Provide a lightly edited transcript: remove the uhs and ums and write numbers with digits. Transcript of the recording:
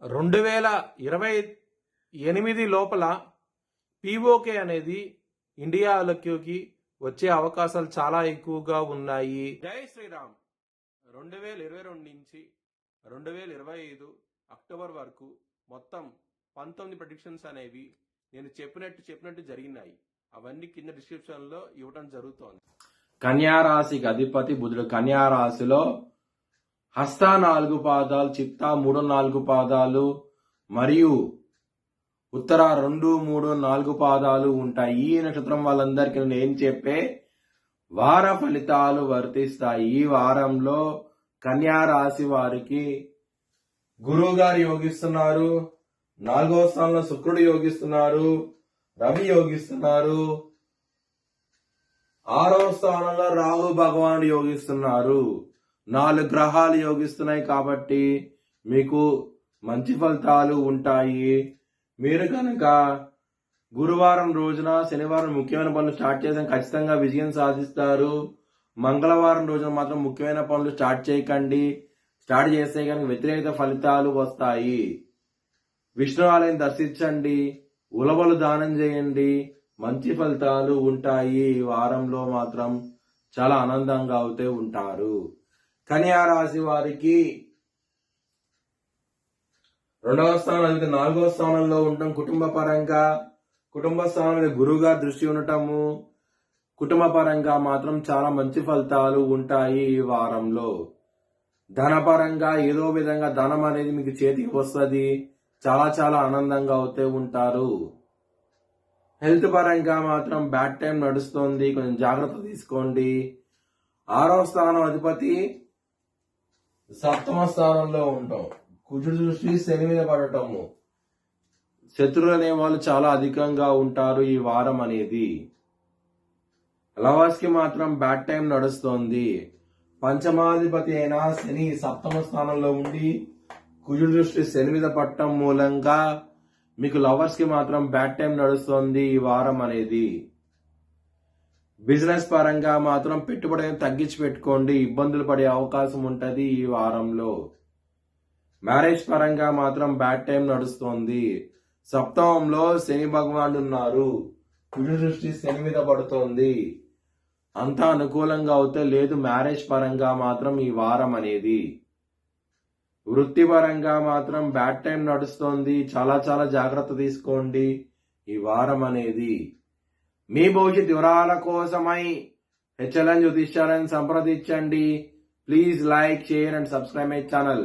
2028 లోపల పీఓకే అనేది ఇండియాలోకి వచ్చే అవకాశాలు చాలా ఎక్కువగా ఉన్నాయి. జై శ్రీరామ్. 2022 నుంచి 2025 అక్టోబర్ వరకు మొత్తం 19 ప్రెడిక్షన్స్ అనేవి నేను చెప్పినట్టు జరిగినాయి. అవన్నీ కింద డిస్క్రిప్షన్ లో ఇవ్వడం జరుగుతోంది. కన్యా రాశికి అధిపతి బుధుడు కన్యా రాశిలో హస్త 4 పాదాలు, చిత్త 3, 4 పాదాలు మరియు ఉత్తర 2, 3, 4 పాదాలు ఉంటాయి. ఈ నక్షత్రం వాళ్ళందరికీ నేను చెప్పే వార ఫలితాలు వర్తిస్తాయి. ఈ వారంలో కన్యా రాశి వారికి గురువు గారు యోగిస్తున్నారు, 4వ స్థానంలో శుక్రుడు యోగిస్తున్నారు, రవి యోగిస్తున్నారు, 6వ స్థానంలో రాహు భగవానుడు యోగిస్తున్నారు. 4 గ్రహాలు యోగిస్తున్నాయి కాబట్టి మీకు మంచి ఫలితాలు ఉంటాయి. మీరు కనుక గురువారం రోజున, శనివారం ముఖ్యమైన పనులు స్టార్ట్ చేసిన ఖచ్చితంగా విజయం సాధిస్తారు. మంగళవారం రోజున మాత్రం ముఖ్యమైన పనులు స్టార్ట్ చేయకండి. స్టార్ట్ చేస్తే కనుక వ్యతిరేక ఫలితాలు వస్తాయి. విష్ణు ఆలయం దర్శించండి, ఉలవలు దానం చేయండి, మంచి ఫలితాలు ఉంటాయి. ఈ వారంలో మాత్రం చాలా ఆనందంగా అవుతూ ఉంటారు. కన్యా రాశి వారికి 2వ స్థానం, 4వ స్థానంలో ఉండటం, కుటుంబ స్థానంలో గురువుగా దృష్టి ఉండటము, కుటుంబ పరంగా మాత్రం చాలా మంచి ఫలితాలు ఉంటాయి. ఈ వారంలో ధనపరంగా ఏదో విధంగా ధనం అనేది మీకు చేతికి వస్తుంది. చాలా చాలా ఆనందంగా అవుతూ ఉంటారు. హెల్త్ పరంగా మాత్రం బ్యాడ్ టైం నడుస్తుంది, కొంచెం జాగ్రత్త తీసుకోండి. 6వ స్థానం అధిపతి 7వ స్థానంలో ఉంటాం. కుజుడు దృష్టి శని మీద పడటము, శత్రువులు అనే వాళ్ళు చాలా అధికంగా ఉంటారు. ఈ వారం అనేది లవర్స్ కి మాత్రం బ్యాడ్ టైం నడుస్తోంది. పంచమాధిపతి అయిన శని 7వ స్థానంలో ఉండి కుజుడు దృష్టి శని మీద పడటం మూలంగా మీకు లవర్స్ కి మాత్రం బ్యాడ్ టైం నడుస్తోంది ఈ వారం అనేది. బిజినెస్ పరంగా మాత్రం పెట్టుబడి తగ్గించి పెట్టుకోండి, ఇబ్బందులు పడే అవకాశం ఉంటది ఈ వారంలో. మ్యారేజ్ పరంగా మాత్రం బ్యాడ్ టైం నడుస్తోంది. 7వ శని భగవానుడు ఉన్నారు, కుజుడు దృష్టి శని మీద పడుతోంది. అంతా అనుకూలంగా అవుతే లేదు. మ్యారేజ్ పరంగా మాత్రం ఈ వారం అనేది. వృత్తిపరంగా మాత్రం బ్యాడ్ టైం నడుస్తోంది. చాలా చాలా జాగ్రత్త తీసుకోండి ఈ వారం అనేది. మీ భవిష్యత్ వివరాల కోసమై HLN జ్యోతిష్యాలను సంప్రదించండి. Please like, share and subscribe my channel.